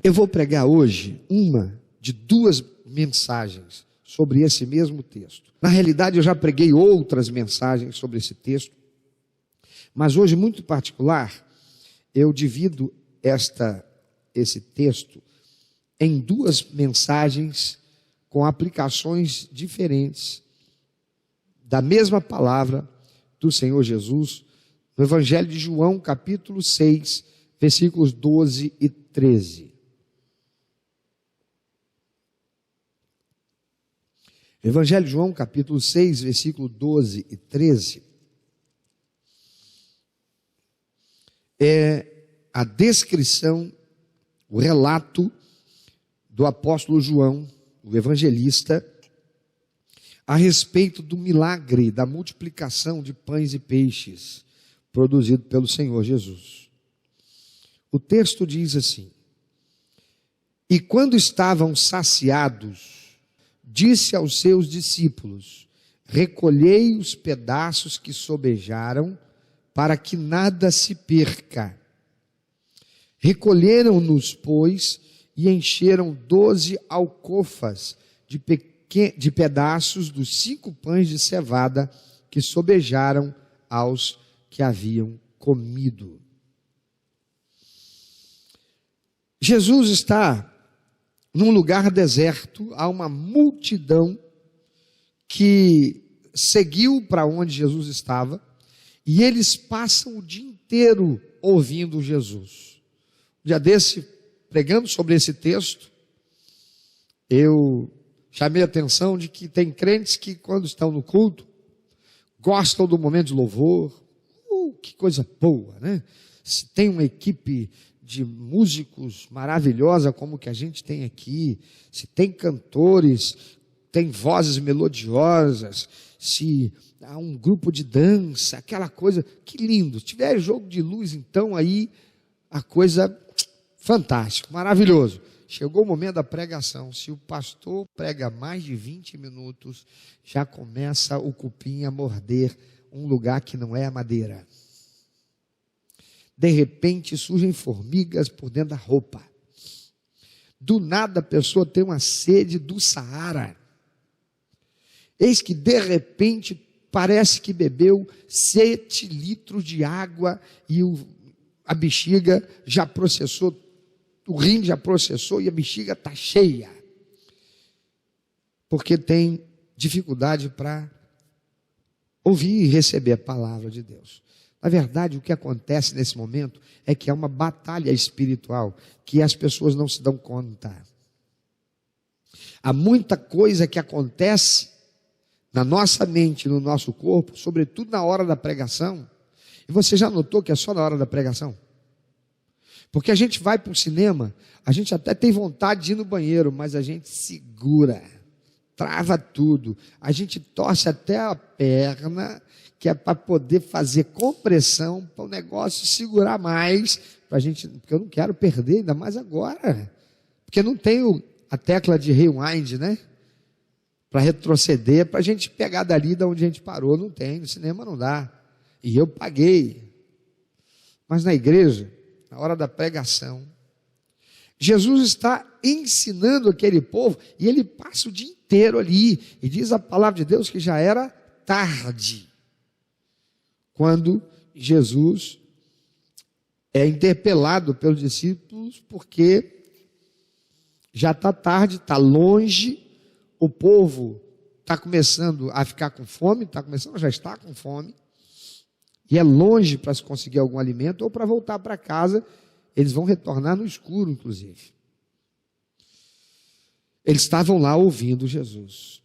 Eu vou pregar hoje uma de duas mensagens sobre esse mesmo texto. Na realidade, eu já preguei outras mensagens sobre esse texto, mas hoje, muito em particular, eu divido esse texto em duas mensagens com aplicações diferentes da mesma palavra do Senhor Jesus, no Evangelho de João, capítulo 6, versículos 12 e 13. Evangelho de João, capítulo 6, versículo 12 e 13, é a descrição, o relato do apóstolo João, o evangelista, a respeito do milagre da multiplicação de pães e peixes produzido pelo Senhor Jesus. O texto diz assim: e quando estavam saciados, disse aos seus discípulos: recolhei os pedaços que sobejaram, para que nada se perca. Recolheram-nos, pois, e encheram 12 alcofas de pedaços dos 5 pães de cevada que sobejaram aos que haviam comido. Jesus está num lugar deserto, há uma multidão que seguiu para onde Jesus estava, e eles passam o dia inteiro ouvindo Jesus. Um dia desse, pregando sobre esse texto, eu chamei a atenção de que tem crentes que, quando estão no culto, gostam do momento de louvor. Que coisa boa, né? Se tem uma equipe de músicos maravilhosa como que a gente tem aqui, se tem cantores, tem vozes melodiosas, se há um grupo de dança, aquela coisa, que lindo. Se tiver jogo de luz, então aí a coisa fantástico, maravilhoso. Chegou o momento da pregação. Se o pastor prega mais de 20 minutos, já começa o cupim a morder um lugar que não é a madeira. De repente surgem formigas por dentro da roupa. Do nada a pessoa tem uma sede do Saara. Eis que de repente parece que bebeu 7 litros de água e a bexiga já processou, o rim já processou e a bexiga está cheia. Porque tem dificuldade para ouvir e receber a palavra de Deus. Na verdade, o que acontece nesse momento é que há uma batalha espiritual que as pessoas não se dão conta. Há muita coisa que acontece na nossa mente, no nosso corpo, sobretudo na hora da pregação. E você já notou que é só na hora da pregação? Porque a gente vai para o cinema, a gente até tem vontade de ir no banheiro, mas a gente segura, trava tudo. A gente torce até a perna, que é para poder fazer compressão, para o negócio segurar mais, para a gente, porque eu não quero perder, ainda mais agora, porque não tenho a tecla de rewind, né? Para retroceder, para a gente pegar dali de onde a gente parou, não tem, no cinema não dá, e eu paguei. Mas na igreja, na hora da pregação, Jesus está ensinando aquele povo, e ele passa o dia inteiro ali, e diz a palavra de Deus que já era tarde, quando Jesus é interpelado pelos discípulos, porque já está tarde, está longe, o povo está começando a ficar com fome, já está com fome, e é longe para se conseguir algum alimento, ou para voltar para casa, eles vão retornar no escuro, inclusive. Eles estavam lá ouvindo Jesus.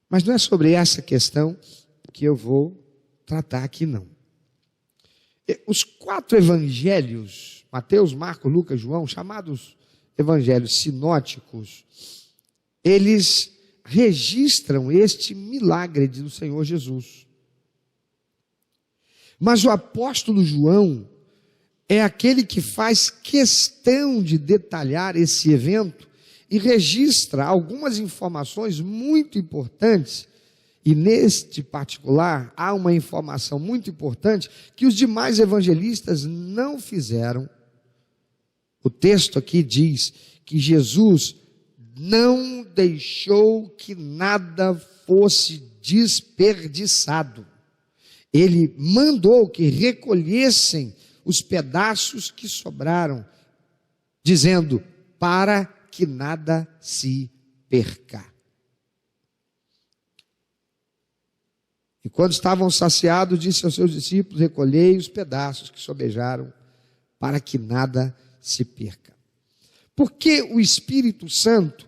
Mas não é sobre essa questão que eu vou tratar aqui, não. Os 4 evangelhos, Mateus, Marcos, Lucas, João, chamados evangelhos sinóticos, eles registram este milagre do Senhor Jesus. Mas o apóstolo João é aquele que faz questão de detalhar esse evento e registra algumas informações muito importantes. E neste particular, há uma informação muito importante que os demais evangelistas não fizeram O texto aqui diz que Jesus não deixou que nada fosse desperdiçado. Ele mandou que recolhessem os pedaços que sobraram, dizendo, para que nada se perca. E quando estavam saciados, disse aos seus discípulos, recolhei os pedaços que sobejaram, para que nada se perca. Por que o Espírito Santo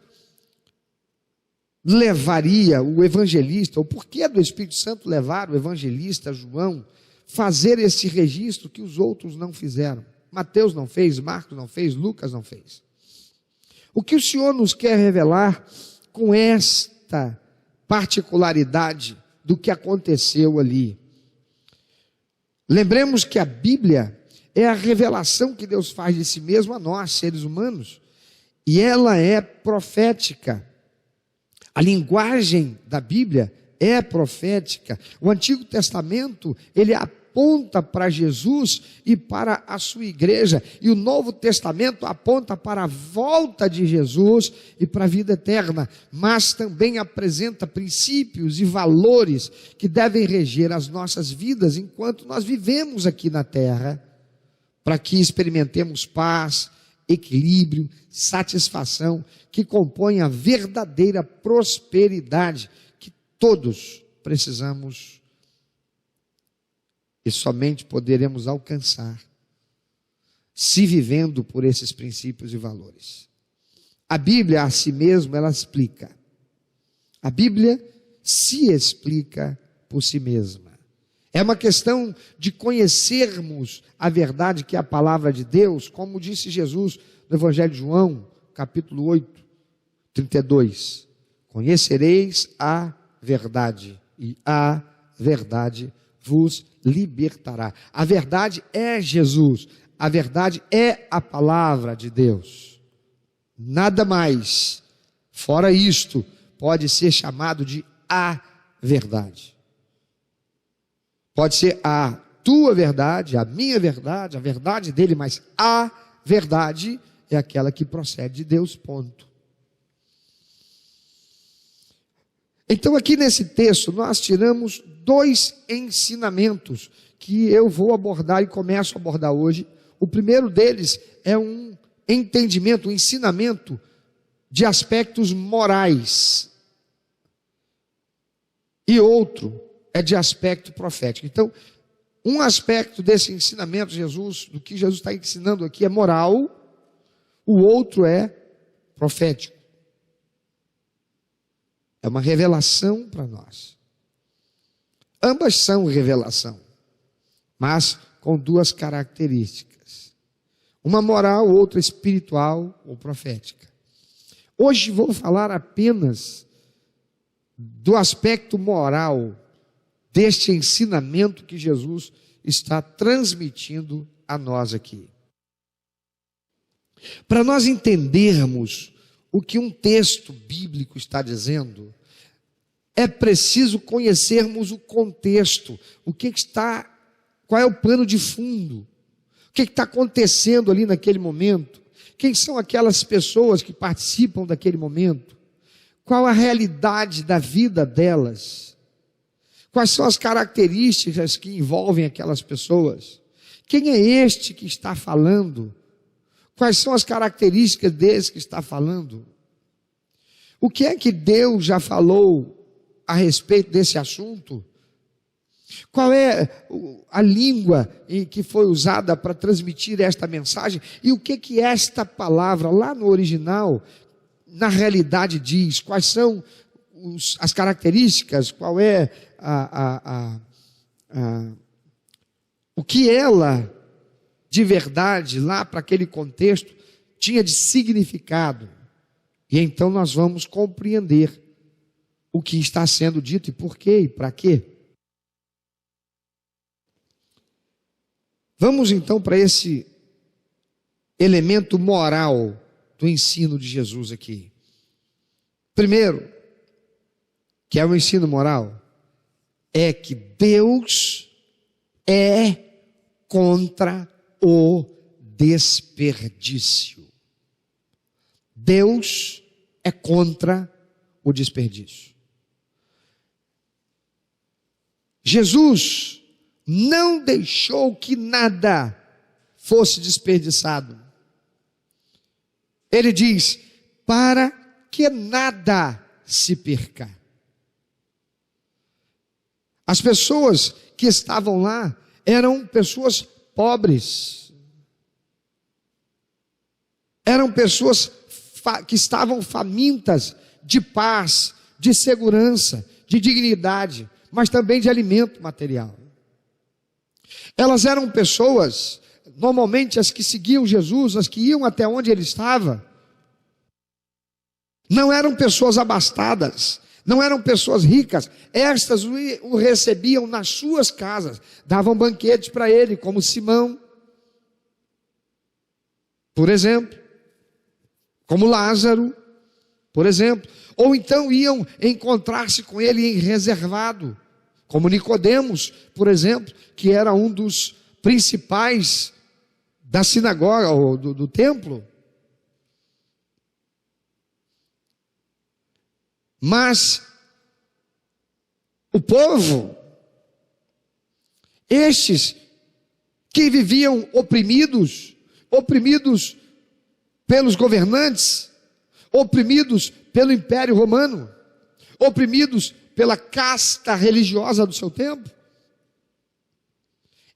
levaria o evangelista, ou por que do Espírito Santo levar o evangelista João fazer esse registro que os outros não fizeram? Mateus não fez, Marcos não fez, Lucas não fez. O que o Senhor nos quer revelar com esta particularidade do que aconteceu ali? Lembremos que a Bíblia é a revelação que Deus faz de si mesmo a nós, seres humanos, e ela é profética. A linguagem da Bíblia é profética. O Antigo Testamento, ele aponta para Jesus e para a sua igreja, e o Novo Testamento aponta para a volta de Jesus e para a vida eterna, mas também apresenta princípios e valores que devem reger as nossas vidas enquanto nós vivemos aqui na terra, para que experimentemos paz, equilíbrio, satisfação, que compõem a verdadeira prosperidade que todos precisamos e somente poderemos alcançar se vivendo por esses princípios e valores. A Bíblia a si mesma, ela explica. A Bíblia se explica por si mesma. É uma questão de conhecermos a verdade que é a palavra de Deus, como disse Jesus no Evangelho de João, capítulo 8, 32. Conhecereis a verdade, e a verdade vos libertará. A verdade é Jesus, a verdade é a palavra de Deus. Nada mais, fora isto, pode ser chamado de a verdade. Pode ser a tua verdade, a minha verdade, a verdade dele, mas a verdade é aquela que procede de Deus, ponto. Então aqui nesse texto nós tiramos dois ensinamentos que eu vou abordar e começo a abordar hoje. O primeiro deles é um entendimento, um ensinamento de aspectos morais. E outro é de aspecto profético. Então, um aspecto desse ensinamento de Jesus, do que Jesus está ensinando aqui, é moral, o outro é profético. É uma revelação para nós. Ambas são revelação, mas com duas características. Uma moral, outra espiritual ou profética. Hoje vou falar apenas do aspecto moral deste ensinamento que Jesus está transmitindo a nós aqui. Para nós entendermos o que um texto bíblico está dizendo, é preciso conhecermos o contexto, qual é o plano de fundo, o que está acontecendo ali naquele momento, quem são aquelas pessoas que participam daquele momento, qual a realidade da vida delas, quais são as características que envolvem aquelas pessoas, quem é este que está falando, quais são as características desse que está falando, o que é que Deus já falou a respeito desse assunto, qual é a língua que foi usada para transmitir esta mensagem, e o que esta palavra lá no original, na realidade diz, quais são as características, qual é o que ela, de verdade, lá para aquele contexto, tinha de significado. E então nós vamos compreender o que está sendo dito e por quê e para quê. Vamos então para esse elemento moral do ensino de Jesus aqui. Primeiro, que é o ensino moral, é que Deus é contra o desperdício. Deus é contra o desperdício. Jesus não deixou que nada fosse desperdiçado. Ele diz: para que nada se perca. As pessoas que estavam lá eram pessoas pobres. Eram pessoas que estavam famintas de paz, de segurança, de dignidade, mas também de alimento material. Elas eram pessoas, normalmente as que seguiam Jesus, as que iam até onde ele estava, não eram pessoas abastadas, não eram pessoas ricas. Estas o recebiam nas suas casas, davam banquetes para ele, como Simão, por exemplo, como Lázaro, por exemplo, ou então iam encontrar-se com ele em reservado, como Nicodemos, por exemplo, que era um dos principais da sinagoga ou do templo. Mas o povo, estes que viviam oprimidos pelos governantes, oprimidos pelo Império Romano, oprimidos pela casta religiosa do seu tempo,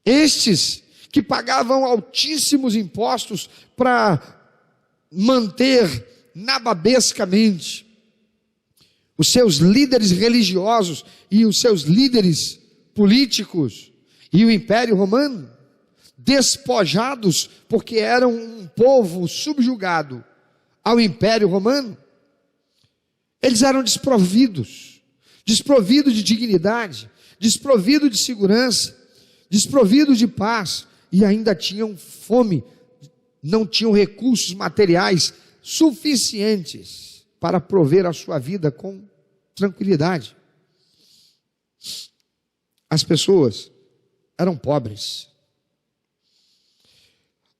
estes que pagavam altíssimos impostos para manter nababescamente os seus líderes religiosos e os seus líderes políticos e o Império Romano, despojados porque eram um povo subjugado ao Império Romano, eles eram desprovidos de dignidade, desprovidos de segurança, desprovidos de paz, e ainda tinham fome, não tinham recursos materiais suficientes para prover a sua vida com tranquilidade. As pessoas eram pobres.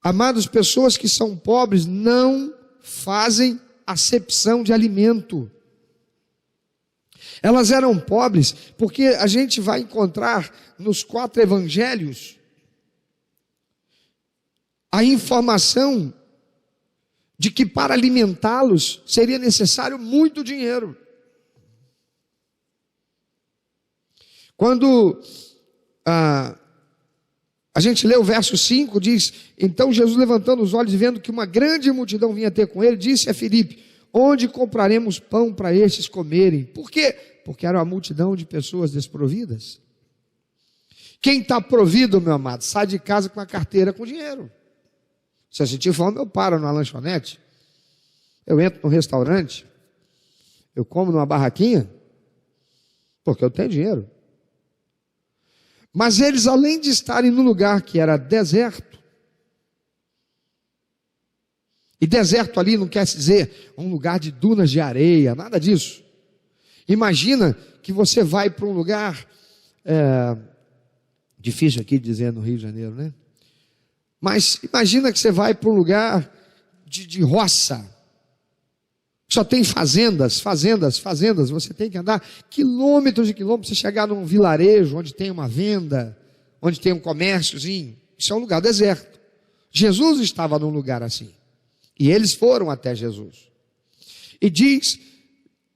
Amados, pessoas que são pobres não fazem acepção de alimento. Elas eram pobres porque a gente vai encontrar nos 4 evangelhos a informação de que para alimentá-los seria necessário muito dinheiro. Quando a gente lê o verso 5, diz: então Jesus, levantando os olhos e vendo que uma grande multidão vinha ter com ele, disse a Filipe: onde compraremos pão para estes comerem? Por quê? Porque era uma multidão de pessoas desprovidas. Quem está provido, meu amado, sai de casa com a carteira com dinheiro. Se eu sentir fome, eu paro numa lanchonete, eu entro num restaurante, eu como numa barraquinha, porque eu tenho dinheiro. Mas eles, além de estarem num lugar que era deserto, e deserto ali não quer dizer um lugar de dunas de areia, nada disso. Imagina que você vai para um lugar, difícil aqui dizer no Rio de Janeiro, né? Mas imagina que você vai para um lugar de roça, só tem fazendas, você tem que andar quilômetros e quilômetros para você chegar num vilarejo onde tem uma venda, onde tem um comérciozinho. Isso é um lugar deserto. Jesus estava num lugar assim, e eles foram até Jesus. E diz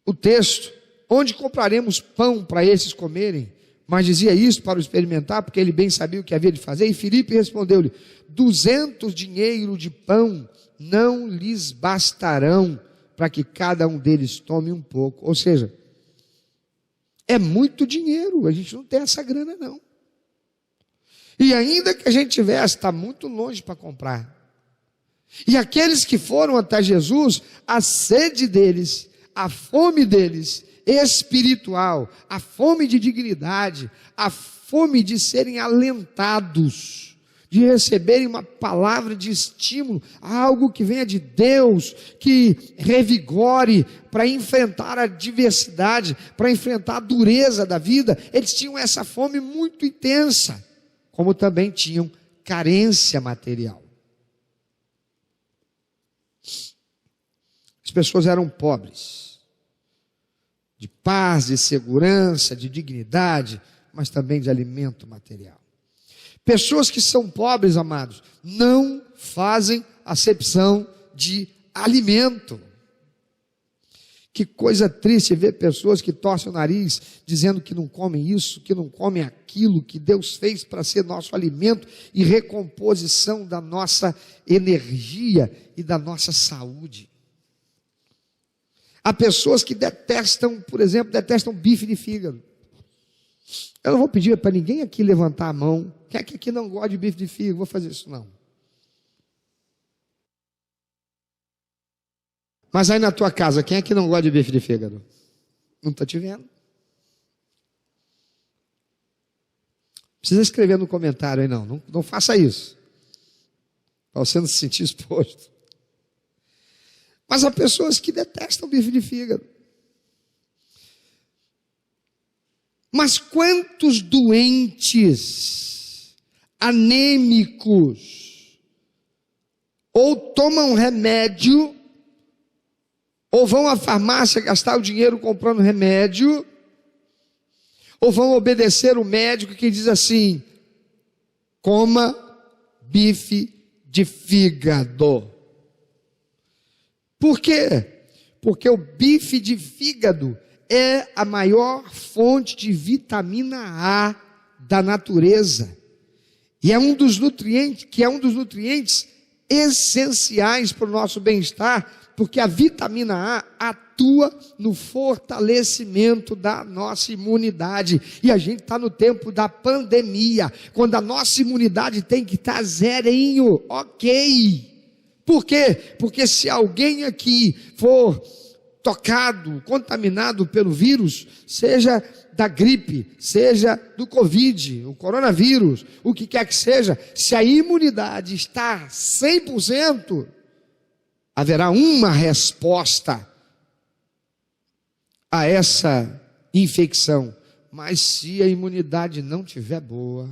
o texto: onde compraremos pão para esses comerem? Mas dizia isso para o experimentar, porque ele bem sabia o que havia de fazer. E Filipe respondeu-lhe: 200 dinheiros de pão não lhes bastarão para que cada um deles tome um pouco. Ou seja, é muito dinheiro, a gente não tem essa grana não. E ainda que a gente tivesse, está muito longe para comprar. E aqueles que foram até Jesus, a sede deles, a fome deles, espiritual, a fome de dignidade, a fome de serem alentados, de receberem uma palavra de estímulo, algo que venha de Deus, que revigore para enfrentar a adversidade, para enfrentar a dureza da vida. Eles tinham essa fome muito intensa, como também tinham carência material. pessoas eram pobres, de paz, de segurança, de dignidade, mas também de alimento material. Pessoas que são pobres, amados, não fazem acepção de alimento. Que coisa triste ver pessoas que torcem o nariz, dizendo que não comem isso, que não comem aquilo, que Deus fez para ser nosso alimento e recomposição da nossa energia e da nossa saúde. Há pessoas que detestam, por exemplo, detestam bife de fígado. Eu não vou pedir para ninguém aqui levantar a mão. Quem é que aqui não gosta de bife de fígado? Vou fazer isso não. Mas aí na tua casa, quem é que não gosta de bife de fígado? Não estou te vendo. Precisa escrever no comentário aí, não faça isso. Para você não se sentir exposto. Mas há pessoas que detestam bife de fígado. Mas quantos doentes, anêmicos, ou tomam remédio, ou vão à farmácia gastar o dinheiro comprando remédio, ou vão obedecer o médico que diz assim: coma bife de fígado. Por quê? Porque o bife de fígado é a maior fonte de vitamina A da natureza. E é um dos nutrientes essenciais para o nosso bem-estar, porque a vitamina A atua no fortalecimento da nossa imunidade. E a gente está no tempo da pandemia, quando a nossa imunidade tem que estar zerinho, ok. Por quê? Porque se alguém aqui for tocado, contaminado pelo vírus, seja da gripe, seja do Covid, o coronavírus, o que quer que seja, se a imunidade está 100%, haverá uma resposta a essa infecção. Mas se a imunidade não estiver boa,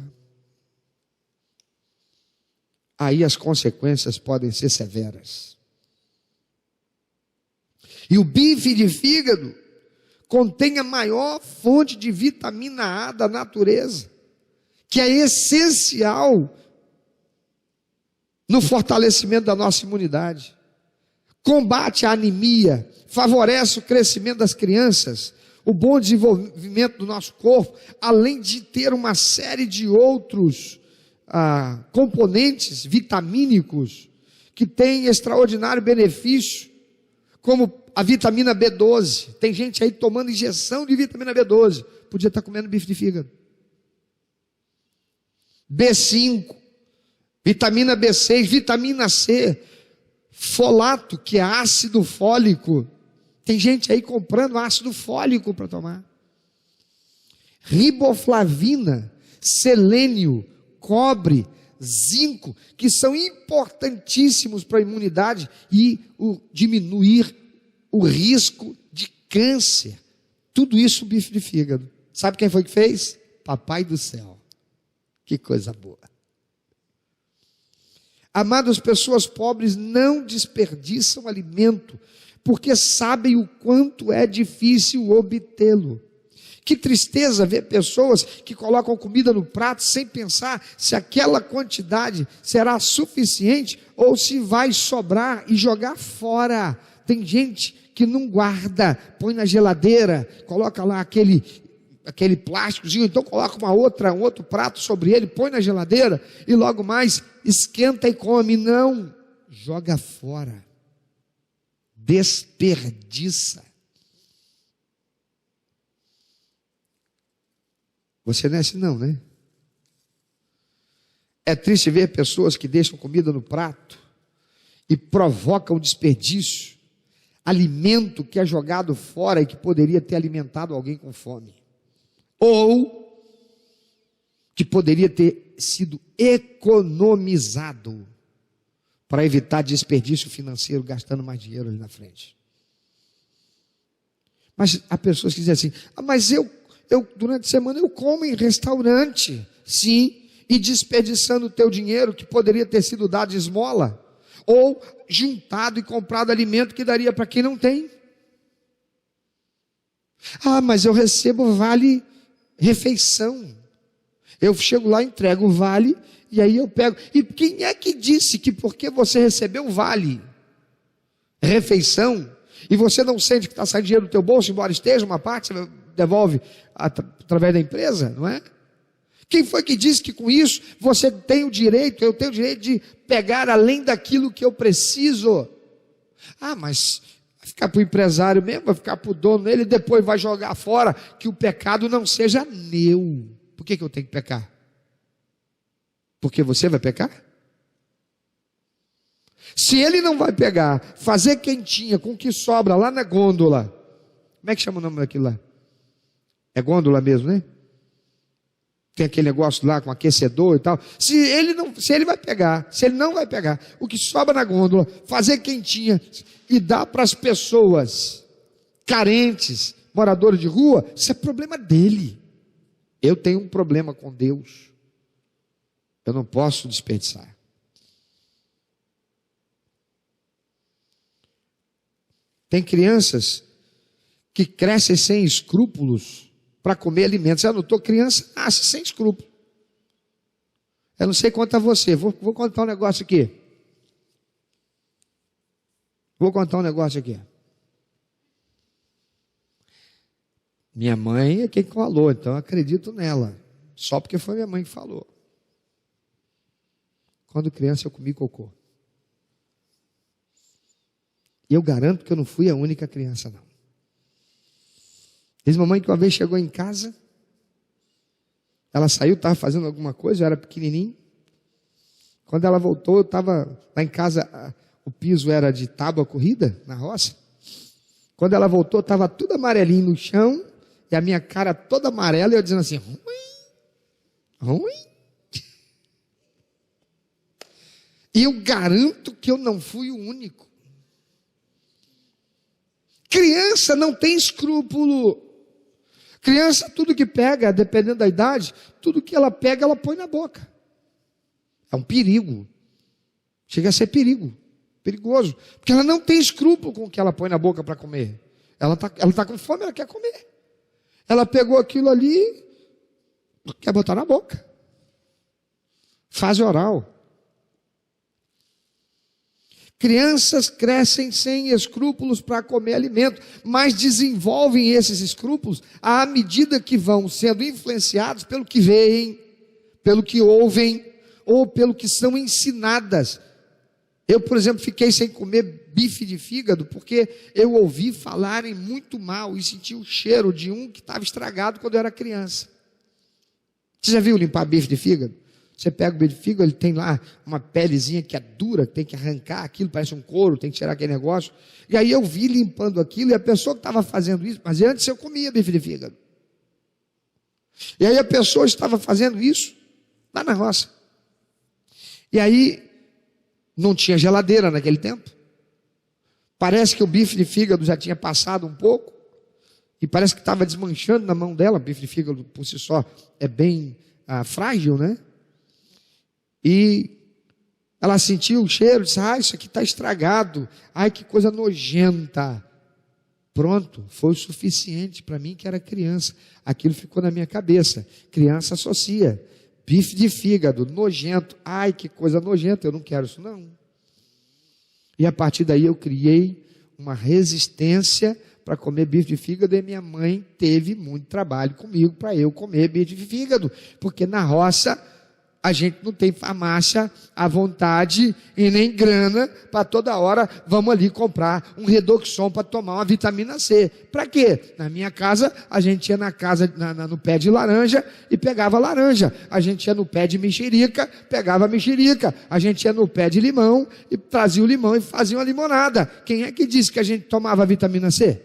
aí as consequências podem ser severas. E o bife de fígado contém a maior fonte de vitamina A da natureza, que é essencial no fortalecimento da nossa imunidade. Combate a anemia, favorece o crescimento das crianças, o bom desenvolvimento do nosso corpo, além de ter uma série de outros componentes vitamínicos que têm extraordinário benefício, como a vitamina B12. Tem gente aí tomando injeção de vitamina B12, podia estar comendo bife de fígado. B5, vitamina B6, vitamina C, folato, que é ácido fólico. Tem gente aí comprando ácido fólico para tomar. Riboflavina, selênio, cobre, zinco, que são importantíssimos para a imunidade e diminuir o risco de câncer. Tudo isso bife de fígado. Sabe quem foi que fez? Papai do céu. Que coisa boa. Amados, pessoas pobres não desperdiçam alimento, porque sabem o quanto é difícil obtê-lo. Que tristeza ver pessoas que colocam comida no prato sem pensar se aquela quantidade será suficiente ou se vai sobrar e jogar fora. Tem gente que não guarda, põe na geladeira, coloca lá aquele plásticozinho, então coloca um outro prato sobre ele, põe na geladeira e logo mais esquenta e come. Não, joga fora, desperdiça. Você não é assim não, né? É triste ver pessoas que deixam comida no prato e provocam desperdício, alimento que é jogado fora e que poderia ter alimentado alguém com fome, ou que poderia ter sido economizado para evitar desperdício financeiro, gastando mais dinheiro ali na frente. Mas há pessoas que dizem assim: mas eu durante a semana eu como em restaurante. Sim, e desperdiçando o teu dinheiro que poderia ter sido dado de esmola. ou juntado e comprado alimento que daria para quem não tem. Ah, mas eu recebo vale refeição. Eu chego lá, entrego o vale, e aí eu pego. E quem é que disse que porque você recebeu o vale refeição, e você não sente que está saindo dinheiro do teu bolso, embora esteja uma parte, você devolve através da empresa, não é? Quem foi que disse que com isso você tem o direito, eu tenho o direito de pegar além daquilo que eu preciso? Ah, mas vai ficar para o empresário mesmo, vai ficar para o dono, ele depois vai jogar fora, que o pecado não seja meu. Por que eu tenho que pecar? Porque você vai pecar? Se ele não vai pegar, fazer quentinha com o que sobra lá na gôndola, como é que chama o nome daquilo lá? É gôndola mesmo, né? Tem aquele negócio lá com aquecedor e tal. Se ele vai pegar, se ele não vai pegar, o que sobra na gôndola, fazer quentinha e dar para as pessoas carentes, moradores de rua, isso é problema dele. Eu tenho um problema com Deus. Eu não posso desperdiçar. Tem crianças que crescem sem escrúpulos para comer alimentos. Já notou? Criança nasce sem escrúpulo. Eu não sei quanto a você. Vou contar um negócio aqui. Minha mãe é quem falou, então eu acredito nela. Só porque foi minha mãe que falou. Quando criança eu comi cocô. E eu garanto que eu não fui a única criança, não. Diz mamãe que uma vez chegou em casa, ela saiu, estava fazendo alguma coisa, eu era pequenininho. Quando ela voltou, eu estava lá em casa, o piso era de tábua corrida, na roça. Quando ela voltou, estava tudo amarelinho no chão, e a minha cara toda amarela, e eu dizendo assim, ruim. E eu garanto que eu não fui o único. Criança não tem escrúpulo. Criança, tudo que pega, dependendo da idade, tudo que ela pega, ela põe na boca. É um perigo. Chega a ser perigoso. Porque ela não tem escrúpulo com o que ela põe na boca para comer. Ela tá com fome, ela quer comer. Ela pegou aquilo ali, quer botar na boca. Fase oral. Crianças crescem sem escrúpulos para comer alimento, mas desenvolvem esses escrúpulos à medida que vão sendo influenciados pelo que veem, pelo que ouvem, ou pelo que são ensinadas. Eu, por exemplo, fiquei sem comer bife de fígado, porque eu ouvi falarem muito mal e senti o cheiro de um que estava estragado quando eu era criança. Você já viu limpar bife de fígado? Você pega o bife de fígado, ele tem lá uma pelezinha que é dura, tem que arrancar aquilo, parece um couro, tem que tirar aquele negócio. E aí eu vi limpando aquilo, e a pessoa que estava fazendo isso, mas antes eu comia bife de fígado. E aí a pessoa estava fazendo isso lá na roça. E aí não tinha geladeira naquele tempo. Parece que o bife de fígado já tinha passado um pouco, e parece que estava desmanchando na mão dela. O bife de fígado por si só é bem frágil, né? E ela sentiu o cheiro, disse, isso aqui está estragado, que coisa nojenta. Pronto, foi o suficiente para mim que era criança. Aquilo ficou na minha cabeça. Criança associa, bife de fígado, nojento, que coisa nojenta, eu não quero isso não. E a partir daí eu criei uma resistência para comer bife de fígado, e minha mãe teve muito trabalho comigo para eu comer bife de fígado, porque na roça a gente não tem farmácia à vontade e nem grana para toda hora vamos ali comprar um Redoxon para tomar uma vitamina C. Para quê? Na minha casa, a gente ia no pé de laranja e pegava laranja. A gente ia no pé de mexerica, pegava mexerica. A gente ia no pé de limão e trazia o limão e fazia uma limonada. Quem é que disse que a gente tomava vitamina C?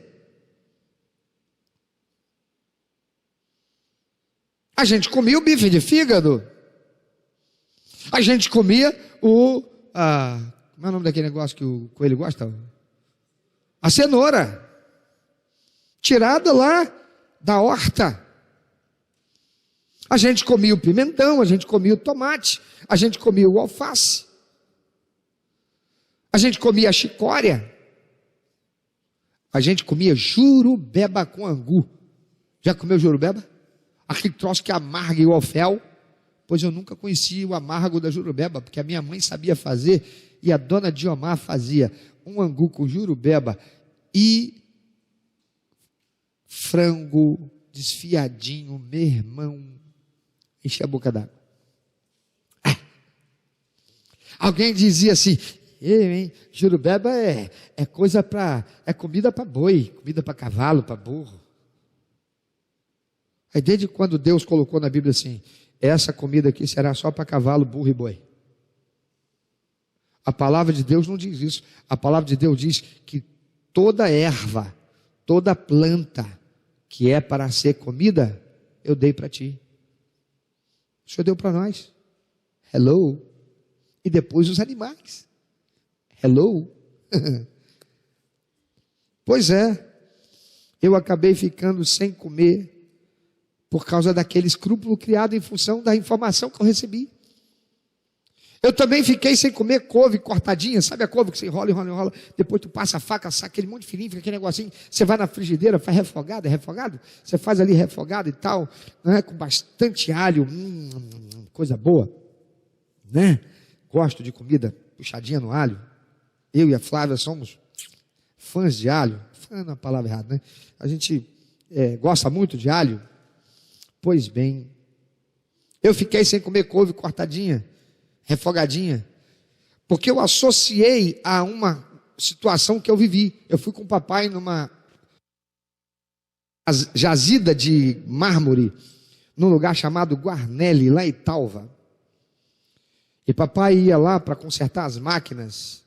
A gente comia o bife de fígado. A gente comia como é o nome daquele negócio que o coelho gosta? A cenoura. Tirada lá da horta. A gente comia o pimentão, a gente comia o tomate, a gente comia o alface. A gente comia chicória. A gente comia jurubeba com angu. Já comeu jurubeba? Aquele troço que amarga igual fel. Pois eu nunca conheci o amargo da jurubeba, porque a minha mãe sabia fazer e a dona Diomar fazia um angu com jurubeba e frango desfiadinho, meu irmão, enche a boca d'água. Alguém dizia assim: hein, jurubeba é coisa é comida para boi, comida para cavalo, para burro. Aí desde quando Deus colocou na Bíblia assim: essa comida aqui será só para cavalo, burro e boi? A palavra de Deus não diz isso. A palavra de Deus diz que toda erva, toda planta que é para ser comida, eu dei para ti. O Senhor deu para nós. Hello. E depois os animais. Hello. Pois é, eu acabei ficando sem comer por causa daquele escrúpulo criado em função da informação que eu recebi. Eu também fiquei sem comer couve cortadinha. Sabe a couve que você enrola, enrola, enrola, depois tu passa a faca, saca aquele monte de fininho, fica aquele negocinho, você vai na frigideira, faz refogado, é refogado? Você faz ali refogado e tal, né, com bastante alho, coisa boa, né? Gosto de comida puxadinha no alho. Eu e a Flávia somos fãs de alho. Fã não é a palavra errada, né? A gente gosta muito de alho. Pois bem, eu fiquei sem comer couve cortadinha, refogadinha, porque eu associei a uma situação que eu vivi. Eu fui com o papai numa jazida de mármore, num lugar chamado Guarnelli, lá em Italva. E papai ia lá para consertar as máquinas.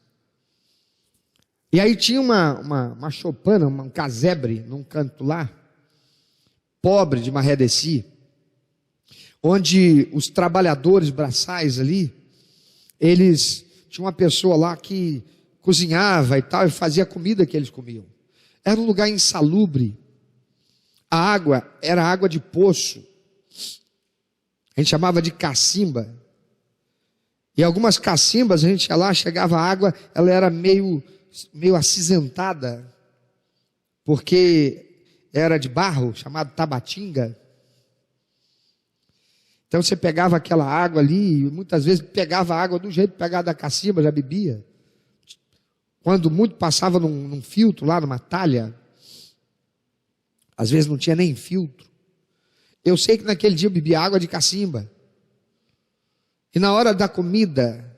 E aí tinha uma choupana, um casebre num canto lá, pobre de Marredeci, onde os trabalhadores braçais ali, eles tinham uma pessoa lá que cozinhava e tal, e fazia a comida que eles comiam. Era um lugar insalubre. A água era água de poço. A gente chamava de cacimba. E algumas cacimbas, a gente ia lá, chegava a água, ela era meio acinzentada, porque era de barro, chamado tabatinga. Então você pegava aquela água ali, e muitas vezes pegava a água do jeito de pegar da cacimba, já bebia. Quando muito passava num filtro lá, numa talha, às vezes não tinha nem filtro. Eu sei que naquele dia eu bebia água de cacimba. E na hora da comida,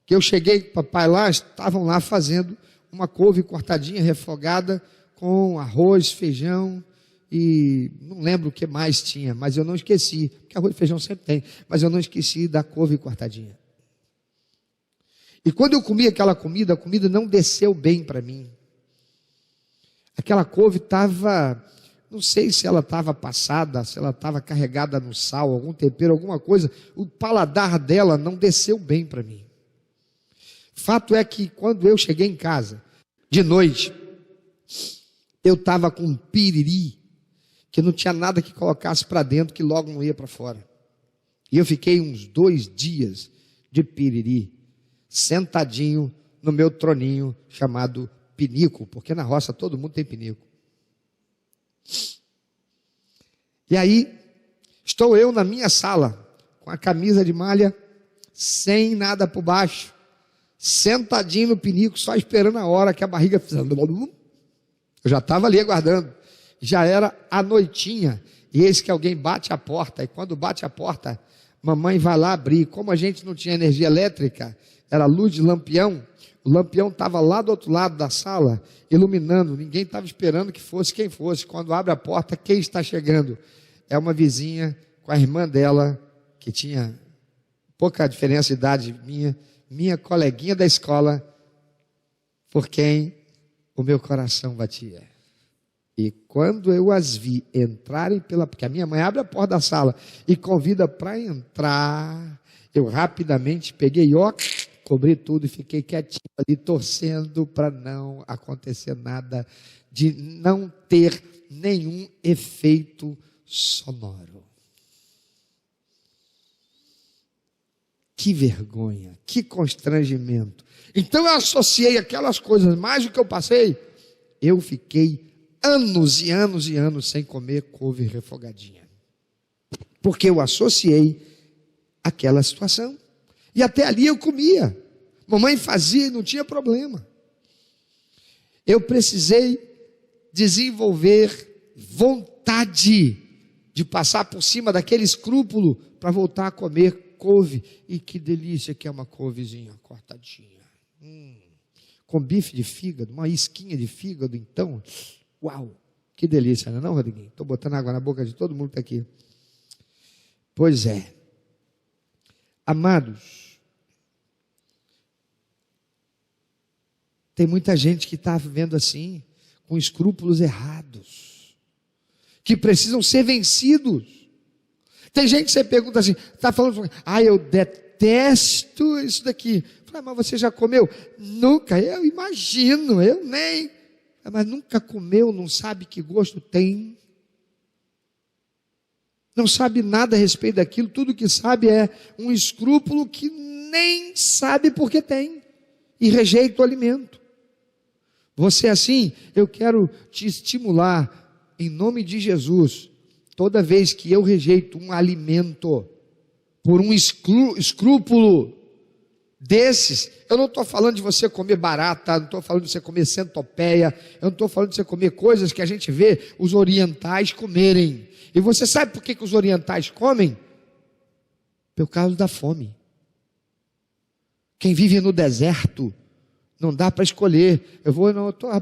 que eu cheguei com o papai lá, estavam lá fazendo uma couve cortadinha, refogada, com arroz, feijão, e não lembro o que mais tinha, mas eu não esqueci, porque arroz e feijão sempre tem, mas eu não esqueci da couve cortadinha. E quando eu comi aquela comida, a comida não desceu bem para mim. Aquela couve estava, não sei se ela estava passada, se ela estava carregada no sal, algum tempero, alguma coisa, o paladar dela não desceu bem para mim. Fato é que quando eu cheguei em casa, de noite, eu estava com um piriri, que não tinha nada que colocasse para dentro, que logo não ia para fora. E eu fiquei uns 2 dias de piriri, sentadinho no meu troninho, chamado pinico, porque na roça todo mundo tem pinico. E aí, estou eu na minha sala, com a camisa de malha, sem nada por baixo, sentadinho no pinico, só esperando a hora que a barriga fizesse. Eu já estava ali aguardando. Já era a noitinha, e eis que alguém bate a porta, e quando bate a porta, mamãe vai lá abrir. Como a gente não tinha energia elétrica, era luz de lampião, o lampião estava lá do outro lado da sala, iluminando, ninguém estava esperando que fosse quem fosse. Quando abre a porta, quem está chegando? É uma vizinha com a irmã dela, que tinha pouca diferença de idade minha coleguinha da escola, por quem o meu coração batia. E quando eu as vi entrarem porque a minha mãe abre a porta da sala e convida para entrar, eu rapidamente peguei cobri tudo e fiquei quietinho ali, torcendo para não acontecer nada, de não ter nenhum efeito sonoro. Que vergonha, que constrangimento. Então eu associei aquelas coisas, mais do que eu passei, eu fiquei anos e anos e anos sem comer couve refogadinha. Porque eu associei aquela situação. E até ali eu comia. Mamãe fazia e não tinha problema. Eu precisei desenvolver vontade de passar por cima daquele escrúpulo para voltar a comer couve. E que delícia que é uma couvezinha cortadinha. Com bife de fígado, uma isquinha de fígado, então. Uau, que delícia, não é não, Rodriguinho? Estou botando água na boca de todo mundo que está aqui. Pois é. Amados, tem muita gente que está vivendo assim, com escrúpulos errados, que precisam ser vencidos. Tem gente que você pergunta assim, está falando, eu detesto isso daqui. Fala, mas você já comeu? Nunca, eu imagino, eu nem. Mas nunca comeu, não sabe que gosto tem. Não sabe nada a respeito daquilo, tudo que sabe é um escrúpulo que nem sabe por que tem. E rejeita o alimento. Você assim, eu quero te estimular, em nome de Jesus, toda vez que eu rejeito um alimento, por um escrúpulo desses, eu não estou falando de você comer barata, não estou falando de você comer centopeia, eu não estou falando de você comer coisas que a gente vê os orientais comerem. E você sabe por que os orientais comem? Por causa da fome. Quem vive no deserto, não dá para escolher.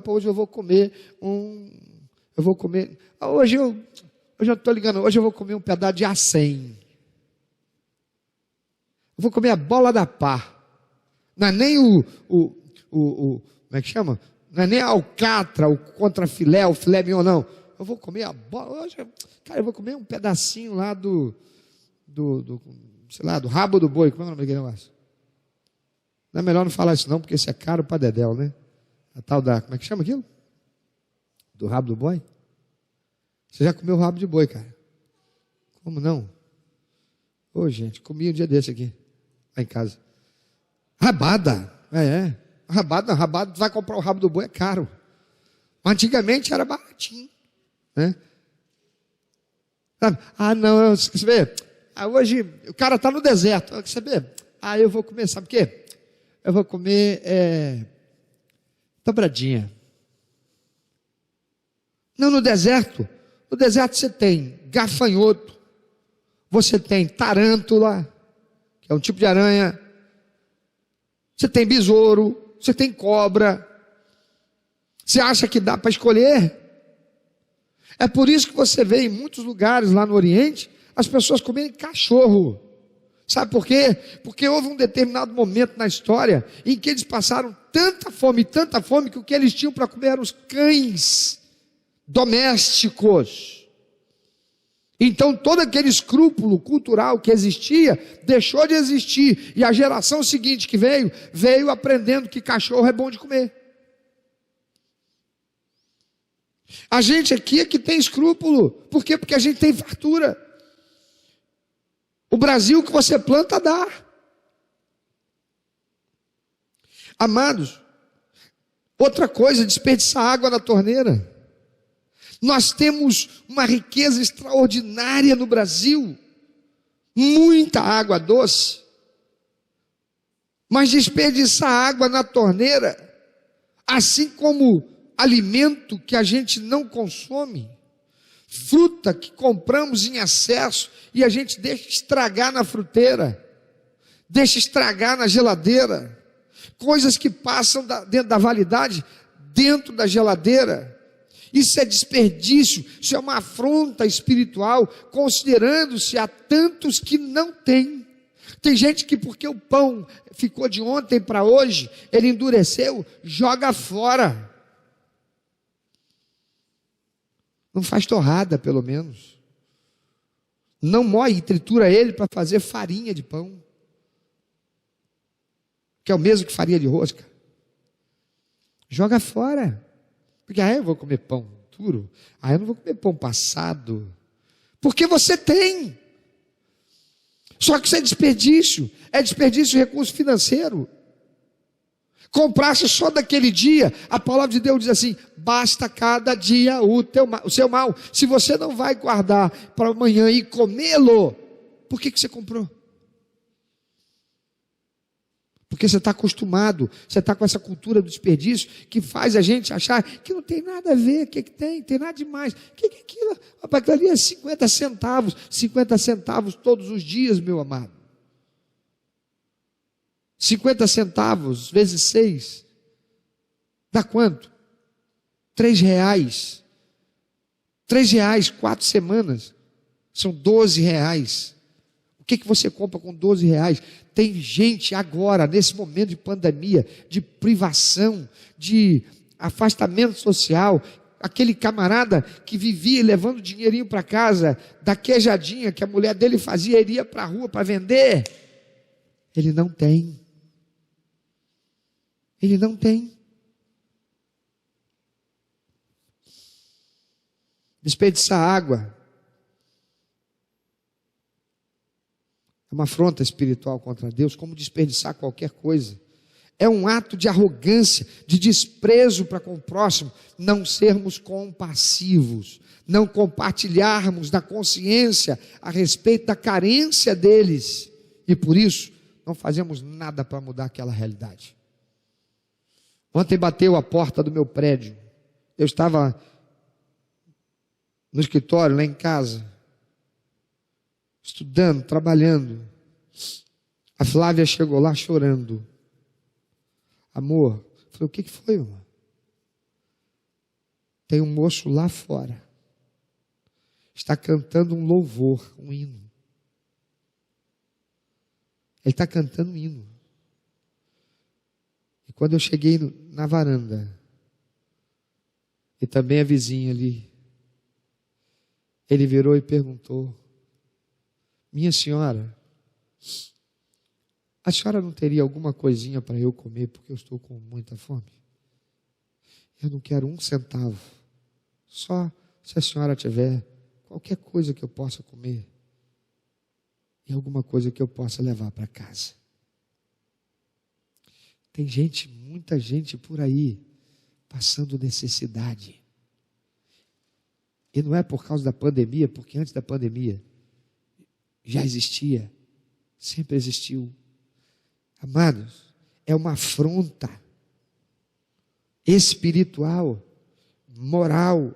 Hoje eu vou comer hoje eu não estou ligando, hoje eu vou comer um pedaço de acém. Eu vou comer a bola da pá. Não é nem como é que chama? Não é nem a alcatra, o contrafilé, o filé mignon, não. Eu vou comer a bola, hoje, cara, eu vou comer um pedacinho lá do rabo do boi. Como é o nome daquele negócio? Não é melhor não falar isso não, porque isso é caro para dedéu, né? A tal da, como é que chama aquilo? Do rabo do boi? Você já comeu rabo de boi, cara? Como não? Ô, gente, comi um dia desse aqui, lá em casa. Rabada, rabada, vai comprar o rabo do boi, é caro. Mas antigamente era baratinho, né? Não, você vê, hoje o cara está no deserto, você vê, eu vou comer, sabe o quê? Eu vou comer dobradinha. Não, no deserto você tem gafanhoto, você tem tarântula, que é um tipo de aranha, você tem besouro, você tem cobra. Você acha que dá para escolher? É por isso que você vê em muitos lugares lá no Oriente, as pessoas comerem cachorro. Sabe por quê? Porque houve um determinado momento na história em que eles passaram tanta fome, que o que eles tinham para comer eram os cães domésticos. Então todo aquele escrúpulo cultural que existia, deixou de existir. E a geração seguinte que veio aprendendo que cachorro é bom de comer. A gente aqui é que tem escrúpulo. Por quê? Porque a gente tem fartura. O Brasil que você planta dá. Amados, outra coisa, desperdiçar água na torneira. Nós temos uma riqueza extraordinária no Brasil, muita água doce, mas desperdiçar água na torneira, assim como alimento que a gente não consome, fruta que compramos em excesso e a gente deixa estragar na fruteira, deixa estragar na geladeira, coisas que passam dentro da validade, dentro da geladeira. Isso é desperdício, isso é uma afronta espiritual, considerando-se a tantos que não têm. Tem gente que porque o pão ficou de ontem para hoje, ele endureceu, joga fora. Não faz torrada, pelo menos. Não moe e tritura ele para fazer farinha de pão, que é o mesmo que farinha de rosca. Joga fora. Porque eu vou comer pão duro, eu não vou comer pão passado. Porque você tem. Só que isso é desperdício de recurso financeiro. Comprasse só daquele dia, a palavra de Deus diz assim: basta cada dia o seu mal. Se você não vai guardar para amanhã e comê-lo, por que você comprou? Porque você está acostumado, você está com essa cultura do desperdício que faz a gente achar que não tem nada a ver. O que tem? Tem nada demais. O que é aquilo? Aquilo ali é 50 centavos. 50 centavos todos os dias, meu amado. 50 centavos vezes 6. Dá quanto? 3 reais. 3 reais, 4 semanas. São 12 reais. O que você compra com 12 reais? Tem gente agora, nesse momento de pandemia, de privação, de afastamento social, aquele camarada que vivia levando dinheirinho para casa, da queijadinha que a mulher dele fazia, iria para a rua para vender. Ele não tem. Ele não tem. Desperdiçar água é uma afronta espiritual contra Deus, como desperdiçar qualquer coisa. É um ato de arrogância, de desprezo para com o próximo, não sermos compassivos, não compartilharmos da consciência a respeito da carência deles, e por isso não fazemos nada para mudar aquela realidade. Ontem bateu a porta do meu prédio, eu estava no escritório, lá em casa, estudando, trabalhando. A Flávia chegou lá chorando. Amor, eu falei: o que foi, irmão? Tem um moço lá fora, está cantando um louvor, um hino. Ele está cantando um hino. E quando eu cheguei na varanda, e também a vizinha ali, ele virou e perguntou: minha senhora, a senhora não teria alguma coisinha para eu comer, porque eu estou com muita fome? Eu não quero 1 centavo, só se a senhora tiver qualquer coisa que eu possa comer, e alguma coisa que eu possa levar para casa. Tem gente, muita gente por aí, passando necessidade. E não é por causa da pandemia, porque antes da pandemia já existia, sempre existiu. Amados, é uma afronta espiritual, moral.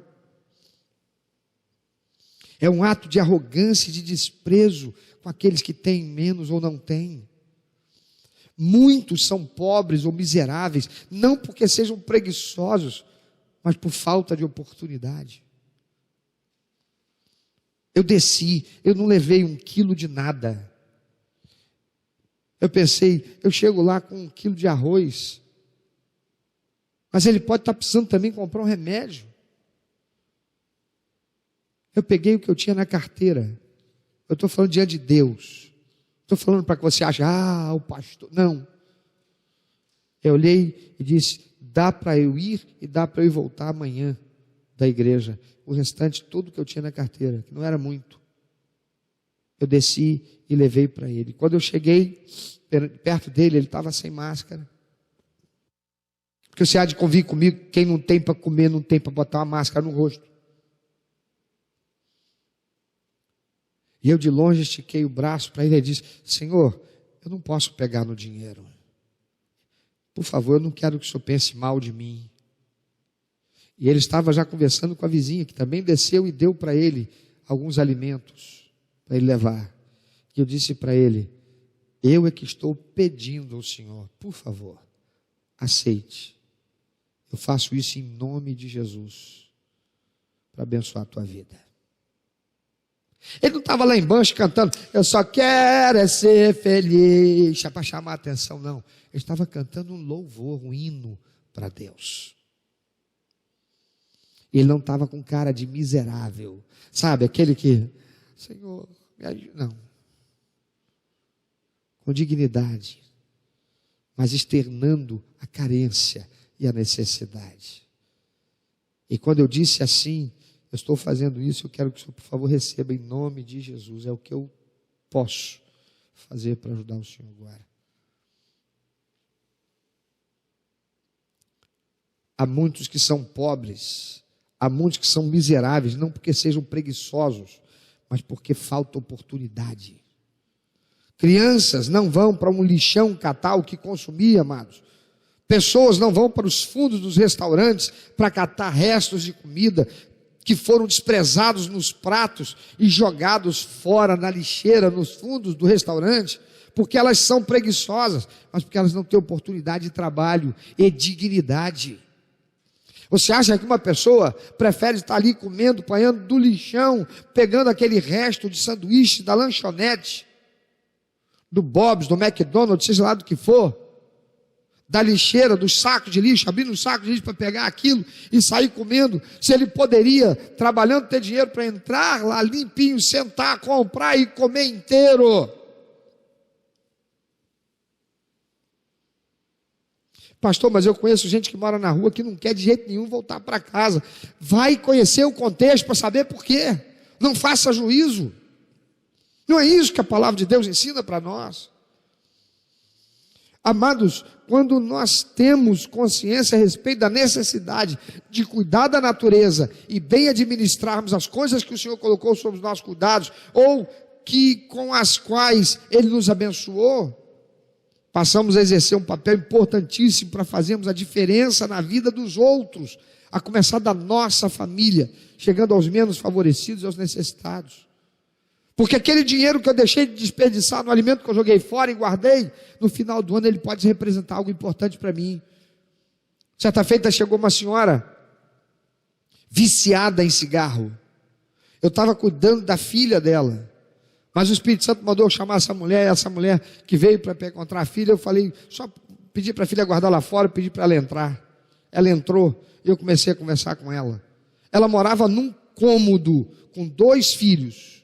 É um ato de arrogância e de desprezo com aqueles que têm menos ou não têm. Muitos são pobres ou miseráveis, não porque sejam preguiçosos, mas por falta de oportunidade. Eu desci, eu não levei 1 quilo de nada. Eu pensei, eu chego lá com 1 quilo de arroz, mas ele pode estar precisando também comprar um remédio. Eu peguei o que eu tinha na carteira. Eu estou falando diante de Deus. Estou falando para que você ache, o pastor. Não. Eu olhei e disse: dá para eu ir e dá para eu voltar amanhã da igreja. O restante, tudo que eu tinha na carteira, que não era muito, eu desci e levei para ele. Quando eu cheguei perto dele, ele estava sem máscara. Porque você há de convir comigo, quem não tem para comer, não tem para botar uma máscara no rosto. E eu de longe estiquei o braço para ele e disse: Senhor, eu não posso pegar no dinheiro. Por favor, eu não quero que o senhor pense mal de mim. E ele estava já conversando com a vizinha, que também desceu e deu para ele alguns alimentos, para ele levar. E eu disse para ele: eu é que estou pedindo ao Senhor, por favor, aceite. Eu faço isso em nome de Jesus, para abençoar a tua vida. Ele não estava lá embaixo cantando, eu só quero é ser feliz, para chamar a atenção, não. Ele estava cantando um louvor, um hino para Deus. Ele não estava com cara de miserável, sabe, aquele que, Senhor, me ajuda, não. Com dignidade, mas externando a carência e a necessidade. E quando eu disse assim, eu estou fazendo isso, eu quero que o senhor, por favor, receba em nome de Jesus, é o que eu posso. fazer para ajudar o senhor agora? Há muitos que são pobres, há muitos que são miseráveis, não porque sejam preguiçosos, mas porque falta oportunidade. Crianças não vão para um lixão catar o que consumir, amados. Pessoas não vão para os fundos dos restaurantes para catar restos de comida que foram desprezados nos pratos e jogados fora na lixeira, nos fundos do restaurante, porque elas são preguiçosas, mas porque elas não têm oportunidade de trabalho e dignidade. Você acha que uma pessoa prefere estar ali comendo, apanhando do lixão, pegando aquele resto de sanduíche da lanchonete, do Bob's, do McDonald's, seja lá do que for, da lixeira, do saco de lixo, abrindo um saco de lixo para pegar aquilo e sair comendo, se ele poderia, trabalhando, ter dinheiro para entrar lá limpinho, sentar, comprar e comer inteiro? Pastor, mas eu conheço gente que mora na rua que não quer de jeito nenhum voltar para casa. Vai conhecer o contexto para saber por quê. Não faça juízo. Não é isso que a palavra de Deus ensina para nós. Amados, quando nós temos consciência a respeito da necessidade de cuidar da natureza e bem administrarmos as coisas que o Senhor colocou sob os nossos cuidados, ou com as quais Ele nos abençoou, passamos a exercer um papel importantíssimo para fazermos a diferença na vida dos outros, a começar da nossa família, chegando aos menos favorecidos e aos necessitados. Porque aquele dinheiro que eu deixei de desperdiçar no alimento que eu joguei fora e guardei, no final do ano ele pode representar algo importante para mim. Certa feita chegou uma senhora viciada em cigarro. Eu estava cuidando da filha dela, mas o Espírito Santo mandou eu chamar essa mulher que veio para encontrar a filha, eu falei, só pedi para a filha guardar lá fora, pedi para ela entrar. Ela entrou e eu comecei a conversar com ela. Ela morava num cômodo com dois filhos.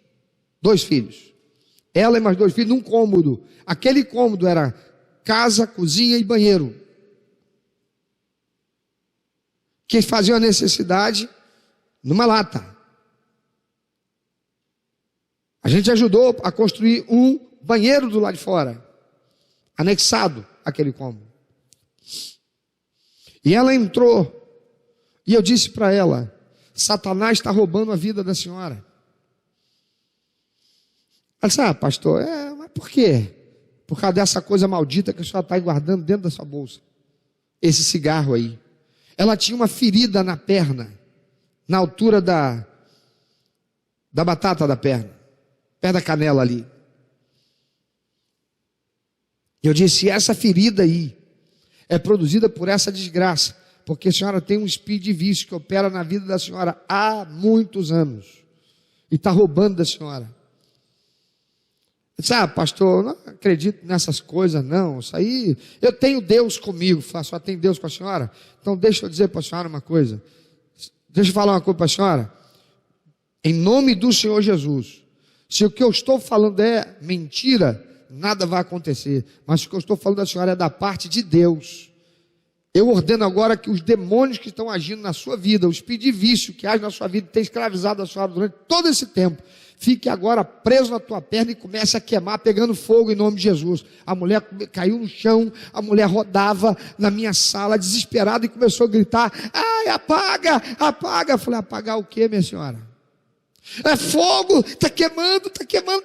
Ela e mais dois filhos num cômodo. Aquele cômodo era casa, cozinha e banheiro. Que faziam a necessidade numa lata. A gente ajudou a construir um banheiro do lado de fora, anexado àquele cômodo. E ela entrou, e eu disse para ela, Satanás está roubando a vida da senhora. Ela disse, pastor, mas por quê? Por causa dessa coisa maldita que a senhora está guardando dentro da sua bolsa. Esse cigarro aí. Ela tinha uma ferida na perna, na altura da batata da perna, perto da canela ali. Eu disse, essa ferida aí é produzida por essa desgraça, porque a senhora tem um espírito de vício que opera na vida da senhora há muitos anos, e está roubando da senhora. Eu disse, pastor, não acredito nessas coisas não, isso aí, eu tenho Deus comigo. Falei, só tem Deus com a senhora? Então deixa eu dizer para a senhora uma coisa, deixa eu falar uma coisa para a senhora, em nome do Senhor Jesus, se o que eu estou falando é mentira, nada vai acontecer, mas o que eu estou falando da senhora é da parte de Deus. Eu ordeno agora que os demônios que estão agindo na sua vida, o espírito de vício que age na sua vida, tem escravizado a senhora durante todo esse tempo, fique agora preso na tua perna e comece a queimar, pegando fogo em nome de Jesus. A mulher caiu no chão, a mulher rodava na minha sala, desesperada, e começou a gritar, ai, apaga, apaga. Eu falei, apagar o quê, minha senhora? É fogo, está queimando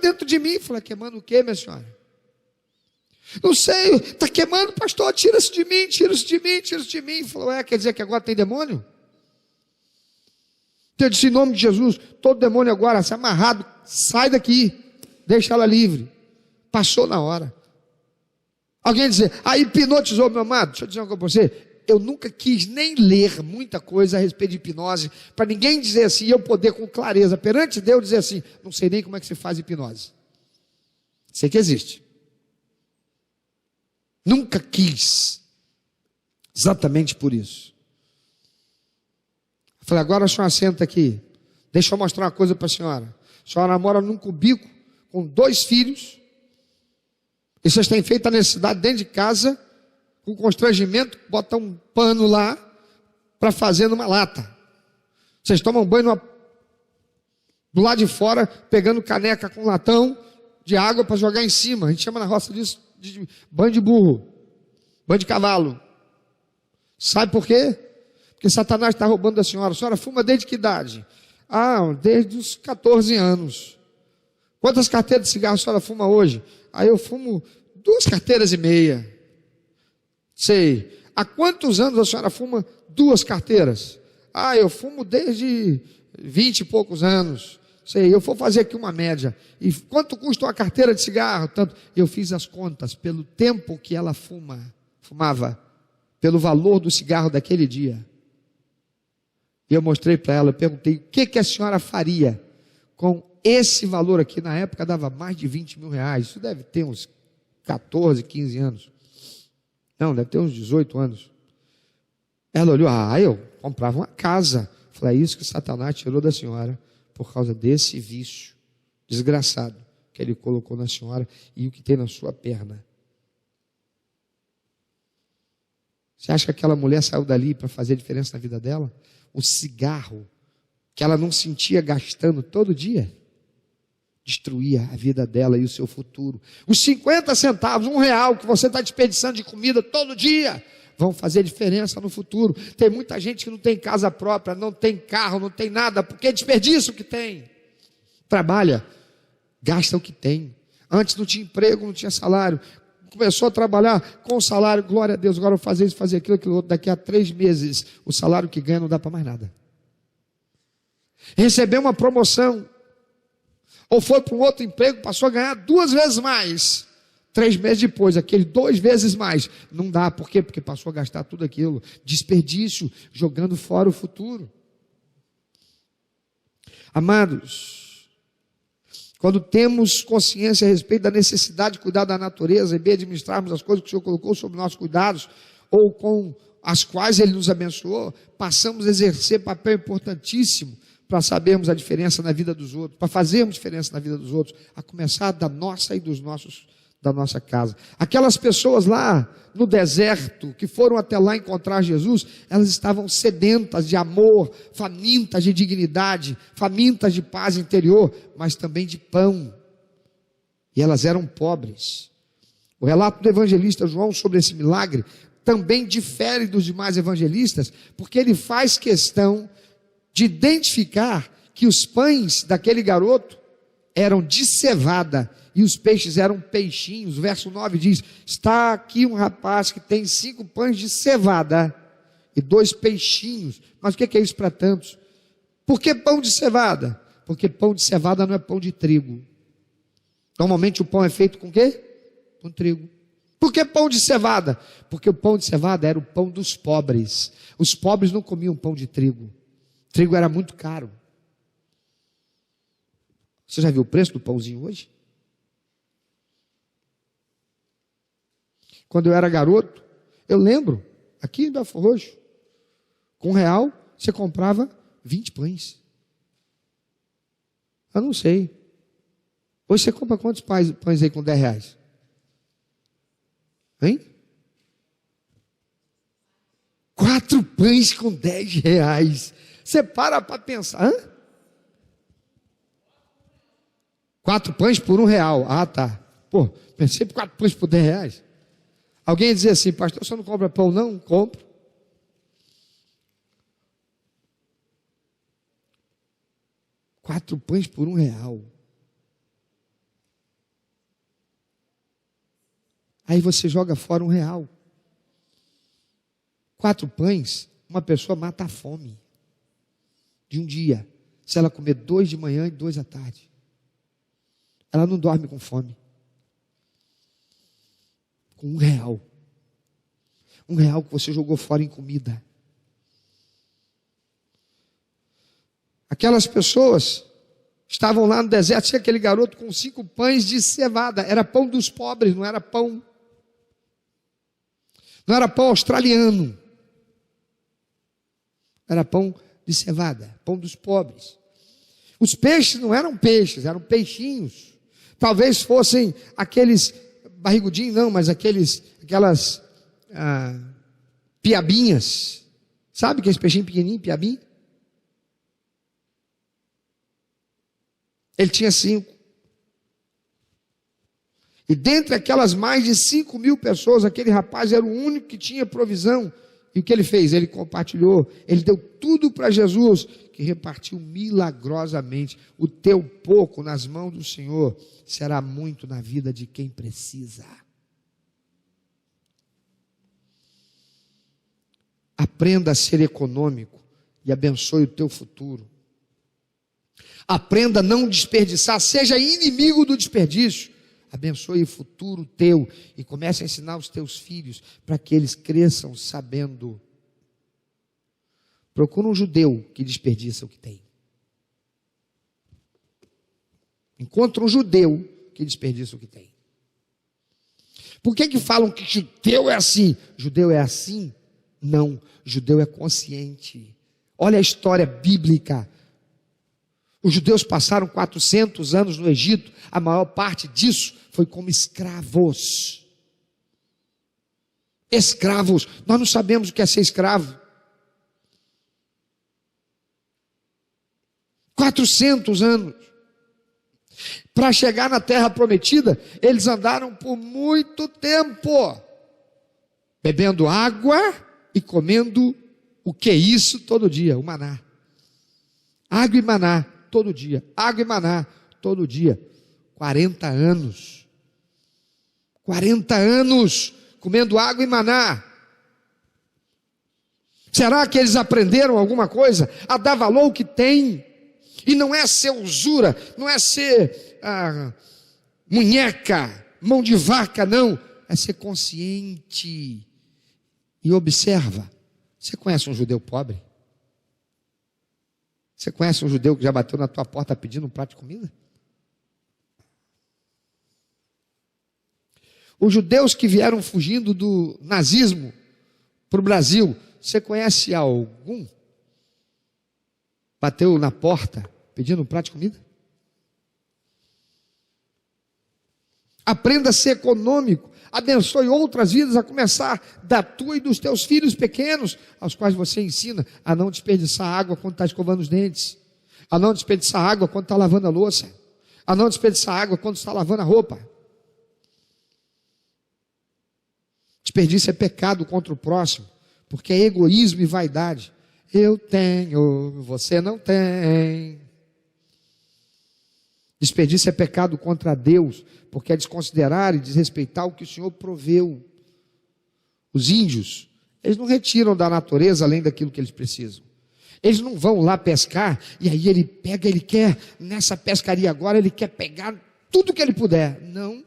dentro de mim. Eu falei, queimando o quê, minha senhora? Não sei, está queimando, pastor, tira isso de mim, tira isso de mim, tira isso de mim. Ele falou, quer dizer que agora tem demônio? Eu disse, em nome de Jesus, todo demônio agora, se amarrado, sai daqui, deixa ela livre. Passou na hora. Alguém dizer, hipnotizou, meu amado. Deixa eu dizer uma coisa para você, eu nunca quis nem ler muita coisa a respeito de hipnose, para ninguém dizer assim, e eu poder com clareza, perante Deus, dizer assim, não sei nem como é que se faz hipnose. Sei que existe. Nunca quis, exatamente por isso. Falei, agora a senhora senta aqui, deixa eu mostrar uma coisa para a senhora. A senhora mora num cubículo com 2 filhos, e vocês têm feito a necessidade dentro de casa, com constrangimento, botam um pano lá, para fazer numa lata. Vocês tomam banho do lado de fora, pegando caneca com latão, de água para jogar em cima. A gente chama na roça disso de banho de burro, banho de cavalo. Sabe por quê? Porque Satanás está roubando da senhora. A senhora fuma desde que idade? Desde os 14 anos. Quantas carteiras de cigarro a senhora fuma hoje? Eu fumo 2 carteiras e meia. Sei. Há quantos anos a senhora fuma 2 carteiras? Eu fumo desde 20 e poucos anos. Sei, eu vou fazer aqui uma média. E quanto custa uma carteira de cigarro? Tanto. Eu fiz as contas pelo tempo que ela fumava, pelo valor do cigarro daquele dia. E eu mostrei para ela, perguntei, o que a senhora faria com esse valor aqui? Na época dava mais de 20 mil reais. Isso deve ter uns 14, 15 anos. Não, deve ter uns 18 anos. Ela olhou, eu comprava uma casa. Falei, é isso que Satanás tirou da senhora, por causa desse vício desgraçado que ele colocou na senhora e o que tem na sua perna. Você acha que aquela mulher saiu dali para fazer diferença na vida dela? O cigarro que ela não sentia gastando todo dia destruía a vida dela e o seu futuro. Os 50 centavos, R$1 que você está desperdiçando de comida todo dia vão fazer diferença no futuro. Tem muita gente que não tem casa própria, não tem carro, não tem nada, porque desperdiça o que tem. Trabalha, gasta o que tem. Antes não tinha emprego, não tinha salário. Começou a trabalhar com o salário, glória a Deus, agora eu vou fazer isso, fazer aquilo, aquilo outro. Daqui a 3 meses, o salário que ganha não dá para mais nada. Recebeu uma promoção, ou foi para um outro emprego, passou a ganhar 2 vezes mais. 3 meses depois, aquele 2 vezes mais, não dá, por quê? Porque passou a gastar tudo aquilo, desperdício, jogando fora o futuro. Amados, quando temos consciência a respeito da necessidade de cuidar da natureza e bem administrarmos as coisas que o Senhor colocou sob nossos cuidados, ou com as quais Ele nos abençoou, passamos a exercer papel importantíssimo para sabermos a diferença na vida dos outros, para fazermos diferença na vida dos outros, a começar da nossa e da nossa casa. Aquelas pessoas lá no deserto, que foram até lá encontrar Jesus, elas estavam sedentas de amor, famintas de dignidade, famintas de paz interior, mas também de pão. E elas eram pobres. O relato do evangelista João sobre esse milagre também difere dos demais evangelistas, porque ele faz questão de identificar que os pães daquele garoto eram de cevada e os peixes eram peixinhos. O verso 9 diz: está aqui um rapaz que tem 5 pães de cevada e 2 peixinhos. Mas o que é isso para tantos? Por que pão de cevada? Porque pão de cevada não é pão de trigo. Normalmente o pão é feito com o quê? Com trigo. Por que pão de cevada? Porque o pão de cevada era o pão dos pobres. Os pobres não comiam pão de trigo. Trigo era muito caro. Você já viu o preço do pãozinho hoje? Quando eu era garoto, eu lembro, aqui em Belford Roxo, com R$1 você comprava 20 pães. Eu não sei. Hoje você compra quantos pães aí com R$10? Hein? 4 pães com R$10. Você para pensar. 4 pães por R$1. Tá. Pensei por 4 pães por R$10. Alguém ia dizer assim: pastor, você não compra pão? Não, compro. Quatro pães por R$1. Aí você joga fora R$1. 4 pães, uma pessoa mata a fome de um dia, se ela comer 2 de manhã e 2 à tarde. Ela não dorme com fome. Com R$1. R$1 que você jogou fora em comida. Aquelas pessoas estavam lá no deserto, tinha aquele garoto com 5 pães de cevada. Era pão dos pobres, não era pão. Não era pão australiano. Era pão de cevada, pão dos pobres. Os peixes não eram peixes, eram peixinhos. Talvez fossem aqueles barrigudinhos, não, mas aquelas piabinhas. Sabe aqueles peixinhos pequenininhos, piabinha? Ele tinha 5. E dentre aquelas mais de 5.000 pessoas, aquele rapaz era o único que tinha provisão. E o que ele fez? Ele compartilhou, ele deu tudo para Jesus, que repartiu milagrosamente. O teu pouco nas mãos do Senhor será muito na vida de quem precisa. Aprenda a ser econômico e abençoe o teu futuro. Aprenda a não desperdiçar, seja inimigo do desperdício. Abençoe o futuro teu e comece a ensinar os teus filhos para que eles cresçam sabendo. Procura um judeu que desperdiça o que tem. Encontra um judeu que desperdiça o que tem. Por que falam que judeu é assim? Judeu é assim? Não, judeu é consciente. Olha a história bíblica. Os judeus passaram 400 anos no Egito, a maior parte disso foi como escravos. Escravos, nós não sabemos o que é ser escravo. 400 anos. Para chegar na terra prometida, eles andaram por muito tempo, bebendo água e comendo o que é isso todo dia? O maná. Água e maná todo dia. Água e maná todo dia. 40 anos. 40 anos comendo água e maná. Será que eles aprenderam alguma coisa? A dar valor ao que tem. E não é ser usura, não é ser munheca, mão de vaca, não. É ser consciente. E observa. Você conhece um judeu pobre? Você conhece um judeu que já bateu na tua porta pedindo um prato de comida? Os judeus que vieram fugindo do nazismo para o Brasil, você conhece algum? Bateu na porta pedindo um prato de comida? Aprenda a ser econômico. Abençoe outras vidas, a começar da tua e dos teus filhos pequenos, aos quais você ensina a não desperdiçar água quando está escovando os dentes, a não desperdiçar água quando está lavando a louça, a não desperdiçar água quando está lavando a roupa. Desperdício é pecado contra o próximo, porque é egoísmo e vaidade. Eu tenho, você não tem. Desperdício é pecado contra Deus, porque é desconsiderar e desrespeitar o que o Senhor proveu. Os índios, eles não retiram da natureza além daquilo que eles precisam. Eles não vão lá pescar, e aí ele pega, ele quer, nessa pescaria agora, ele quer pegar tudo que ele puder. Não,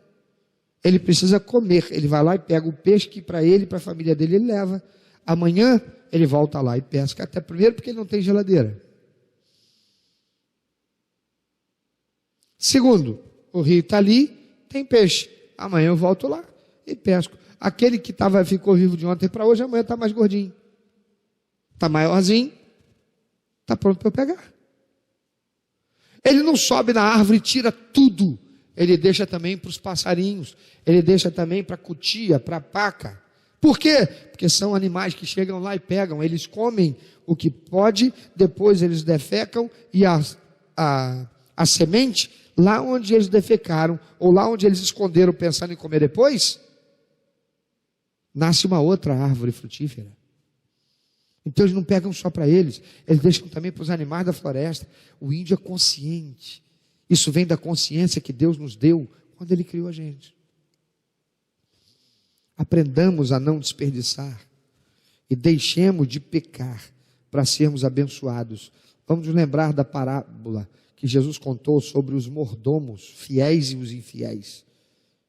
ele precisa comer. Ele vai lá e pega o peixe que para ele e para a família dele ele leva. Amanhã ele volta lá e pesca, até primeiro porque ele não tem geladeira. Segundo, o rio está ali, tem peixe. Amanhã eu volto lá e pesco. Aquele que ficou vivo de ontem para hoje, amanhã está mais gordinho. Está maiorzinho, está pronto para eu pegar. Ele não sobe na árvore e tira tudo. Ele deixa também para os passarinhos. Ele deixa também para a cutia, para a paca. Por quê? Porque são animais que chegam lá e pegam. Eles comem o que pode, depois eles defecam e a semente, lá onde eles defecaram, ou lá onde eles esconderam pensando em comer depois, nasce uma outra árvore frutífera. Então eles não pegam só para eles, eles deixam também para os animais da floresta. O índio é consciente. Isso vem da consciência que Deus nos deu quando Ele criou a gente. Aprendamos a não desperdiçar e deixemos de pecar para sermos abençoados. Vamos nos lembrar da parábola que Jesus contou sobre os mordomos, fiéis e os infiéis,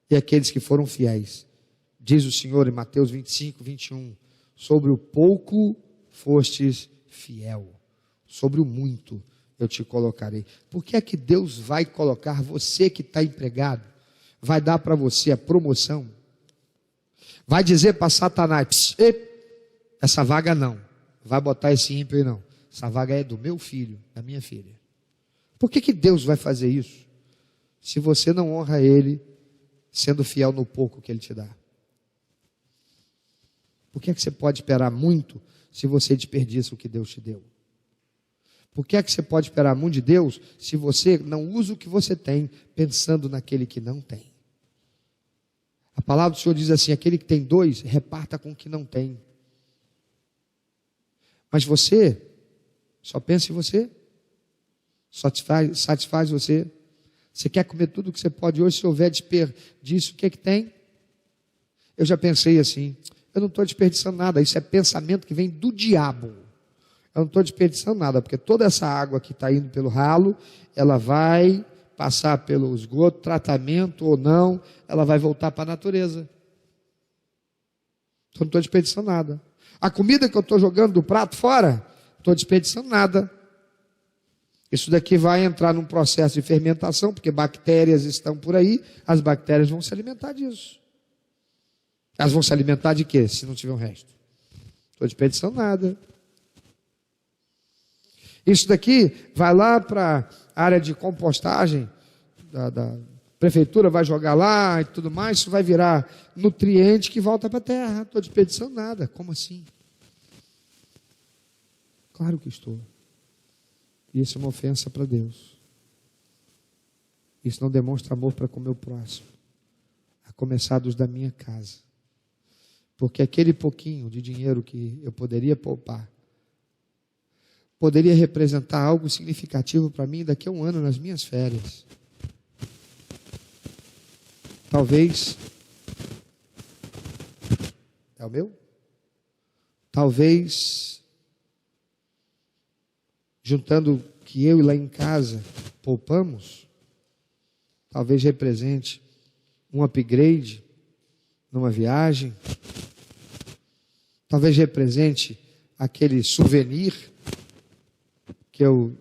e aqueles que foram fiéis. Diz o Senhor em Mateus 25, 21, sobre o pouco fostes fiel, sobre o muito eu te colocarei. Por que é que Deus vai colocar você que está empregado, vai dar para você a promoção, vai dizer para Satanás, essa vaga não, vai botar esse ímpio aí não, essa vaga é do meu filho, da minha filha. Por que Deus vai fazer isso? Se você não honra Ele, sendo fiel no pouco que Ele te dá. Por que você pode esperar muito, se você desperdiça o que Deus te deu? Por que você pode esperar muito de Deus, se você não usa o que você tem, pensando naquele que não tem? A palavra do Senhor diz assim: aquele que tem 2, reparta com o que não tem. Mas você só pensa em você, satisfaz você. Você quer comer tudo o que você pode hoje, se houver desperdício, o que é que tem? Eu já pensei assim: eu não estou desperdiçando nada. Isso é pensamento que vem do diabo. Eu não estou desperdiçando nada, porque toda essa água que está indo pelo ralo, ela vai passar pelo esgoto, tratamento ou não, ela vai voltar para a natureza. Então não estou desperdiçando nada. A comida que eu estou jogando do prato fora, não estou desperdiçando nada. Isso daqui vai entrar num processo de fermentação, porque bactérias estão por aí, as bactérias vão se alimentar disso. Elas vão se alimentar de quê, se não tiver um resto? Não estou desperdiçando nada. Isso daqui vai lá para a área de compostagem, da prefeitura vai jogar lá e tudo mais, isso vai virar nutriente que volta para a terra. Não estou desperdiçando nada. Como assim? Claro que estou. E isso é uma ofensa para Deus. Isso não demonstra amor para com o meu próximo, a começar dos da minha casa. Porque aquele pouquinho de dinheiro que eu poderia poupar, poderia representar algo significativo para mim daqui a um ano nas minhas férias. Talvez, é o meu? Talvez, juntando o que eu e lá em casa poupamos, talvez represente um upgrade numa viagem, talvez represente aquele souvenir que eu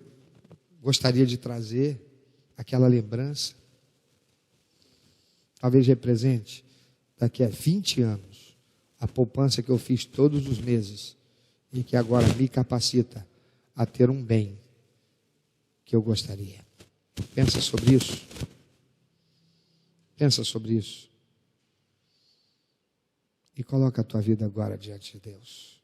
gostaria de trazer, aquela lembrança. Talvez represente, daqui a 20 anos, a poupança que eu fiz todos os meses e que agora me capacita a ter um bem que eu gostaria. Pensa sobre isso. Pensa sobre isso. E coloca a tua vida agora diante de Deus.